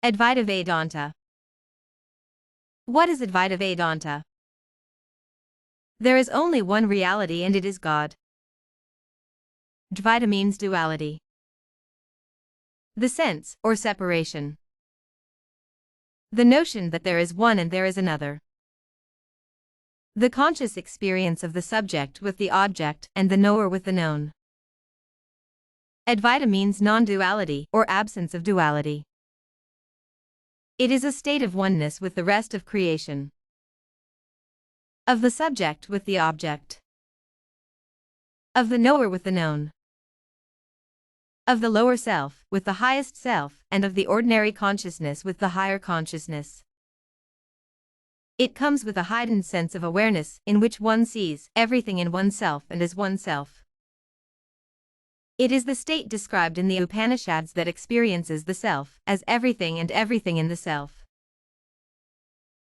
Advaita Vedanta. What is Advaita Vedanta? There is only one reality and it is God. Dvaita means duality. The sense, or separation. The notion that there is one and there is another. The conscious experience of the subject with the object and the knower with the known. Advaita means non-duality, or absence of duality. It is a state of oneness with the rest of creation. Of the subject with the object. Of the knower with the known. Of the lower self with the highest self, and of the ordinary consciousness with the higher consciousness. It comes with a heightened sense of awareness in which one sees everything in oneself and as oneself. It is the state described in the Upanishads that experiences the self as everything and everything in the self.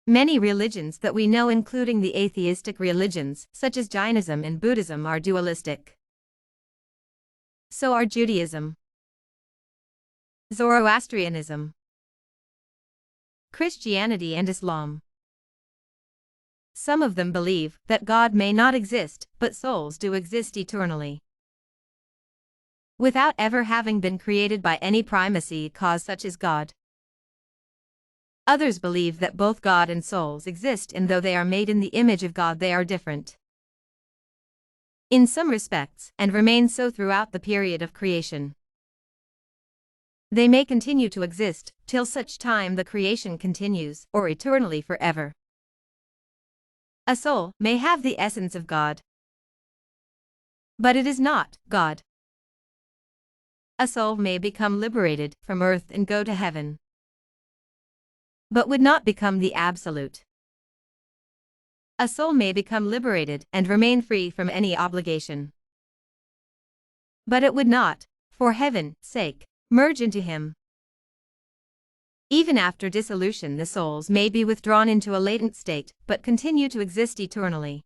Many religions that we know, including the atheistic religions such as Jainism and Buddhism, are dualistic. So are Judaism, Zoroastrianism, Christianity and Islam. Some of them believe that God may not exist, but souls do exist eternally, without ever having been created by any primacy cause such as God. Others believe that both God and souls exist, and though they are made in the image of God, they are different in some respects, and remain so throughout the period of creation. They may continue to exist till such time the creation continues, or eternally forever. A soul may have the essence of God, but it is not God. A soul may become liberated from earth and go to heaven, but would not become the absolute. A soul may become liberated and remain free from any obligation, but it would not, for heaven's sake, merge into him. Even after dissolution, the souls may be withdrawn into a latent state, but continue to exist eternally,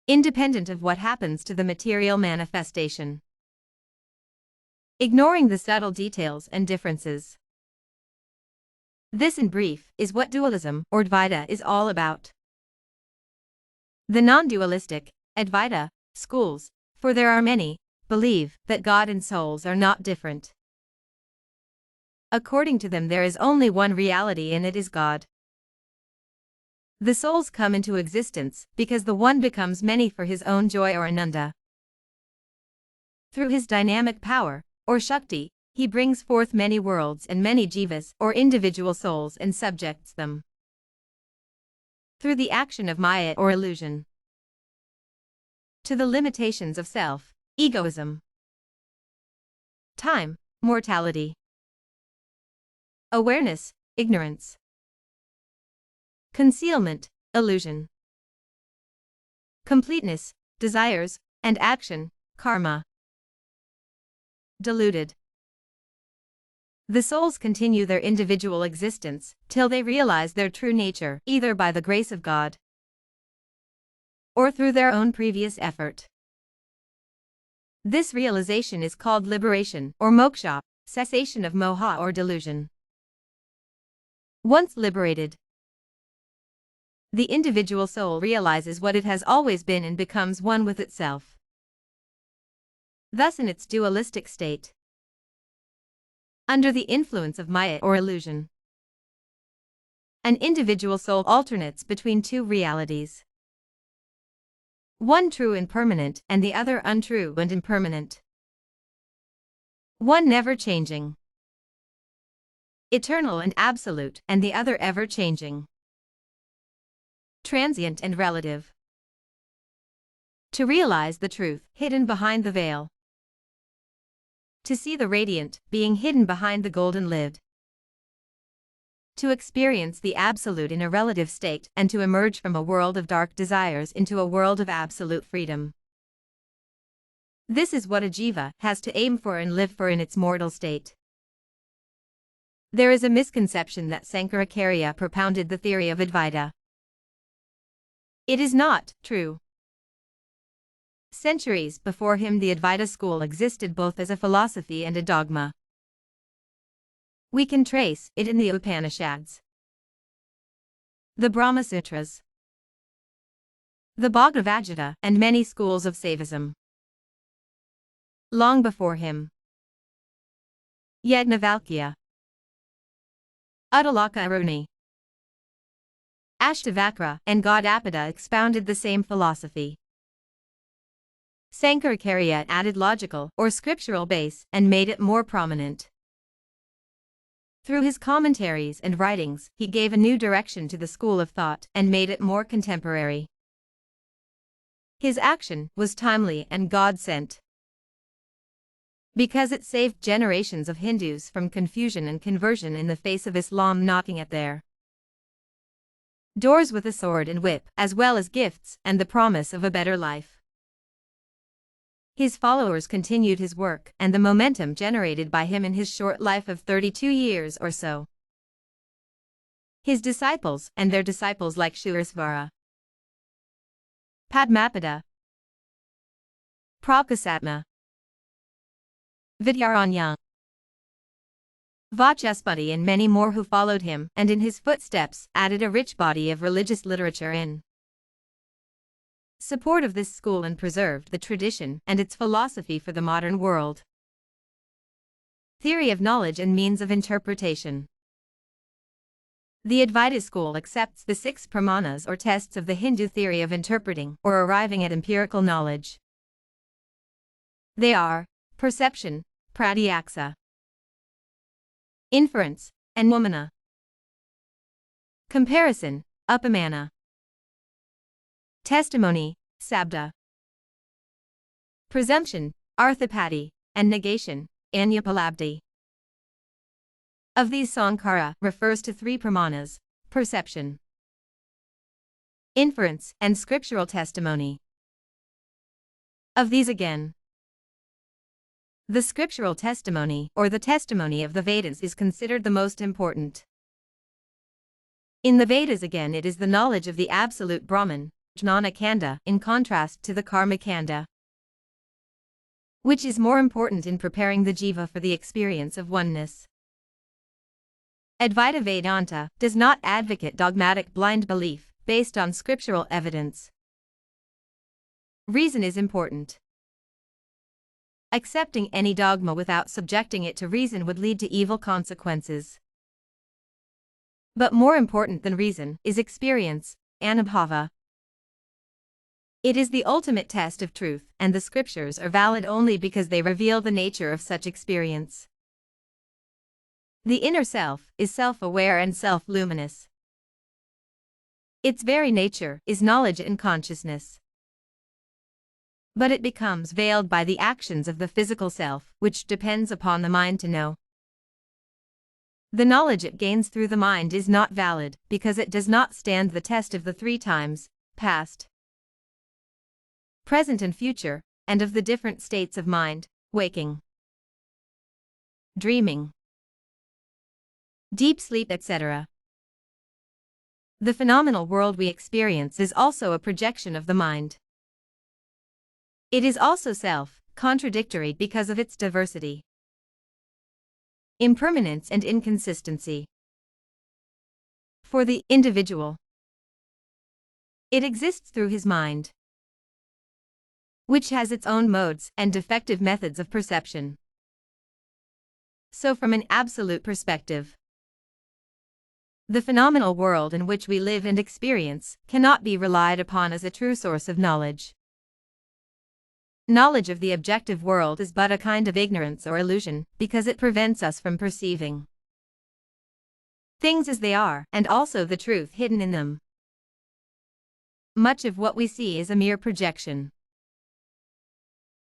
independent of what happens to the material manifestation. Ignoring the subtle details and differences. This, in brief, is what dualism, or Dvaita, is all about. The non-dualistic, Advaita, schools, for there are many, believe that God and souls are not different. According to them, there is only one reality and it is God. The souls come into existence because the one becomes many for his own joy, or ananda. Through his dynamic power, or Shakti, he brings forth many worlds and many jivas, or individual souls, and subjects them through the action of maya, or illusion, to the limitations of self, egoism, time, mortality, awareness, ignorance, concealment, illusion, completeness, desires, and action, karma. Deluded. The souls continue their individual existence till they realize their true nature, either by the grace of God or through their own previous effort. This realization is called liberation, or moksha, cessation of moha or delusion. Once liberated, the individual soul realizes what it has always been and becomes one with itself. Thus, in its dualistic state, under the influence of maya or illusion, an individual soul alternates between two realities, one true and permanent and the other untrue and impermanent, one never changing, eternal and absolute, and the other ever changing, transient and relative. To realize the truth hidden behind the veil, to see the radiant being hidden behind the golden lid, to experience the absolute in a relative state, and to emerge from a world of dark desires into a world of absolute freedom. This is what a jiva has to aim for and live for in its mortal state. There is a misconception that Sankaracharya propounded the theory of Advaita. It is not true. Centuries before him, the Advaita school existed both as a philosophy and a dogma. We can trace it in the Upanishads, the Brahma Sutras, the Bhagavad Gita, and many schools of Saivism. Long before him, Yajnavalkya, Uddalaka Aruni, Ashtavakra, and Gaudapada expounded the same philosophy. Sankaracharya added logical or scriptural base and made it more prominent. Through his commentaries and writings, he gave a new direction to the school of thought and made it more contemporary. His action was timely and God-sent, because it saved generations of Hindus from confusion and conversion in the face of Islam knocking at their doors with a sword and whip, as well as gifts and the promise of a better life. His followers continued his work and the momentum generated by him in his short life of 32 years or so. His disciples and their disciples like Shurisvara, Padmapada, Prabhakasatma, Vidyaranya, Vachaspati, and many more who followed him and in his footsteps added a rich body of religious literature in support of this school and preserved the tradition and its philosophy for the modern world. Theory of knowledge and means of interpretation. The Advaita school accepts the 6 pramanas or tests of the Hindu theory of interpreting or arriving at empirical knowledge. They are perception, pratyaksa, inference, and numana. Comparison, upamana. Testimony, sabda. Presumption, arthapati, and negation, anyapalabdi. Of these, Sankara refers to 3 pramanas: perception, inference, and scriptural testimony. Of these again, the scriptural testimony, or the testimony of the Vedas, is considered the most important. In the Vedas again, it is the knowledge of the absolute Brahman, Jnana Kanda, in contrast to the Karma Kanda, which is more important in preparing the jiva for the experience of oneness. Advaita Vedanta does not advocate dogmatic blind belief based on scriptural evidence. Reason is important. Accepting any dogma without subjecting it to reason would lead to evil consequences. But more important than reason is experience, anubhava. It is the ultimate test of truth, and the scriptures are valid only because they reveal the nature of such experience. The inner self is self-aware and self-luminous. Its very nature is knowledge and consciousness. But it becomes veiled by the actions of the physical self, which depends upon the mind to know. The knowledge it gains through the mind is not valid, because it does not stand the test of the 3 times, past, present and future, and of the different states of mind, waking, dreaming, deep sleep, etc. The phenomenal world we experience is also a projection of the mind. It is also self-contradictory because of its diversity, impermanence, and inconsistency. For the individual, it exists through his mind, which has its own modes and defective methods of perception. So from an absolute perspective, the phenomenal world in which we live and experience cannot be relied upon as a true source of knowledge. Knowledge of the objective world is but a kind of ignorance or illusion, because it prevents us from perceiving things as they are, and also the truth hidden in them. Much of what we see is a mere projection.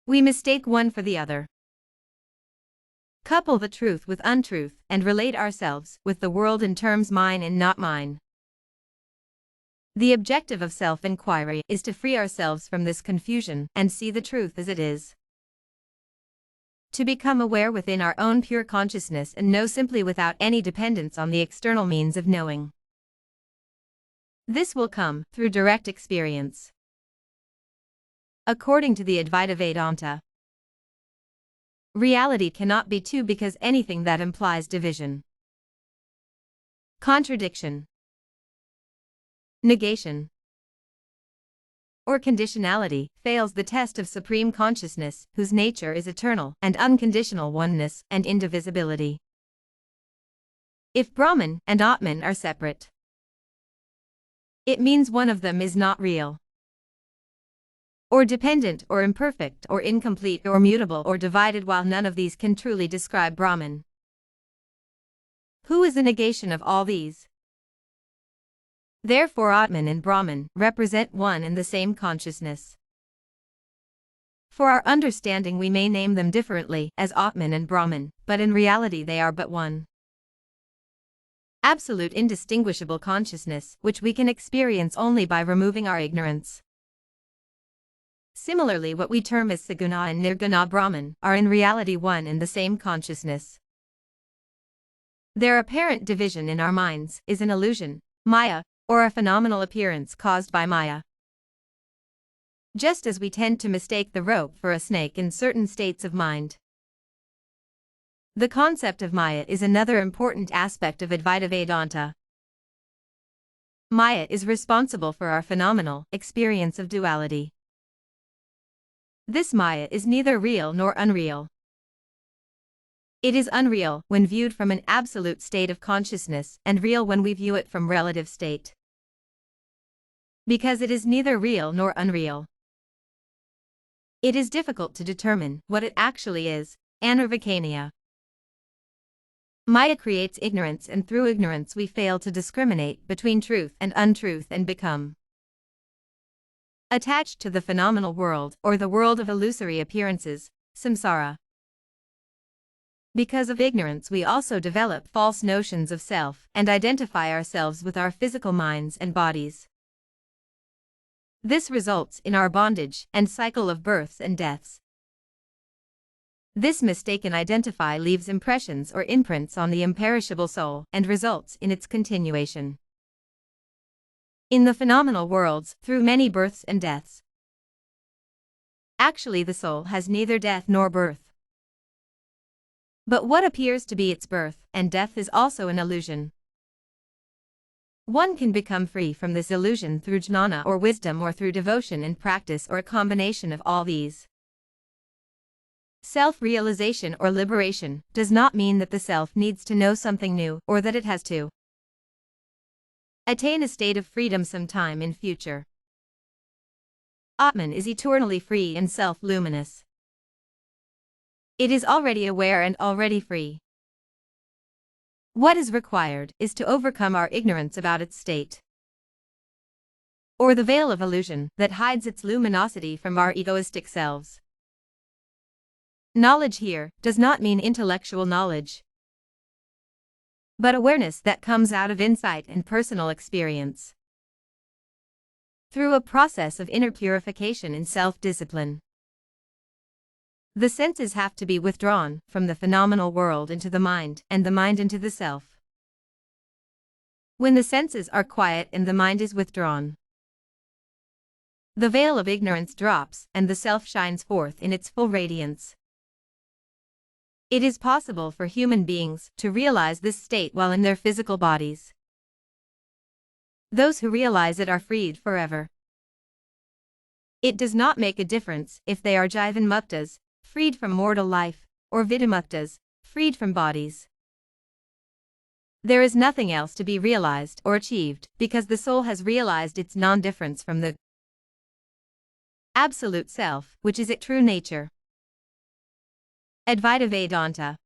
We mistake one for the other, couple the truth with untruth, and relate ourselves with the world in terms mine and not mine. The objective of self-inquiry is to free ourselves from this confusion and see the truth as it is. To become aware within our own pure consciousness and know simply without any dependence on the external means of knowing. This will come through direct experience. According to the Advaita Vedanta, reality cannot be 2 because anything that implies division contradiction, negation, or conditionality fails the test of supreme consciousness, whose nature is eternal and unconditional oneness and indivisibility. If Brahman and Atman are separate, it means one of them is not real, or dependent, or imperfect, or incomplete, or mutable, or divided, while none of these can truly describe Brahman, who is the negation of all these. Therefore Atman and Brahman represent one and the same consciousness. For our understanding we may name them differently as Atman and Brahman, but in reality they are but one absolute indistinguishable consciousness, which we can experience only by removing our ignorance. Similarly, what we term as Saguna and Nirguna Brahman are in reality one and the same consciousness. Their apparent division in our minds is an illusion, Maya, or a phenomenal appearance caused by Maya. Just as we tend to mistake the rope for a snake in certain states of mind. The concept of Maya is another important aspect of Advaita Vedanta. Maya is responsible for our phenomenal experience of duality. This Maya is neither real nor unreal. It is unreal when viewed from an absolute state of consciousness and real when we view it from relative state. Because it is neither real nor unreal, it is difficult to determine what it actually is, anirvachaniya. Maya creates ignorance, and through ignorance we fail to discriminate between truth and untruth and become attached to the phenomenal world, or the world of illusory appearances, samsara. Because of ignorance we also develop false notions of self and identify ourselves with our physical minds and bodies. This results in our bondage and cycle of births and deaths. This mistaken identify leaves impressions or imprints on the imperishable soul and results in its continuation in the phenomenal worlds through many births and deaths. Actually, the soul has neither death nor birth. But what appears to be its birth and death is also an illusion. One can become free from this illusion through jnana or wisdom, or through devotion and practice, or a combination of all these. Self-realization or liberation does not mean that the self needs to know something new, or that it has to attain a state of freedom sometime in future. Atman is eternally free and self-luminous. It is already aware and already free. What is required is to overcome our ignorance about its state, or the veil of illusion that hides its luminosity from our egoistic selves. Knowledge here does not mean intellectual knowledge, but awareness that comes out of insight and personal experience, through a process of inner purification and self-discipline. The senses have to be withdrawn from the phenomenal world into the mind, and the mind into the self. When the senses are quiet and the mind is withdrawn, the veil of ignorance drops and the self shines forth in its full radiance. It is possible for human beings to realize this state while in their physical bodies. Those who realize it are freed forever. It does not make a difference if they are jivanmuktas, freed from mortal life, or vidamuktas, freed from bodies. There is nothing else to be realized or achieved, because the soul has realized its non-difference from the absolute self, which is its true nature. Advaita Vedanta.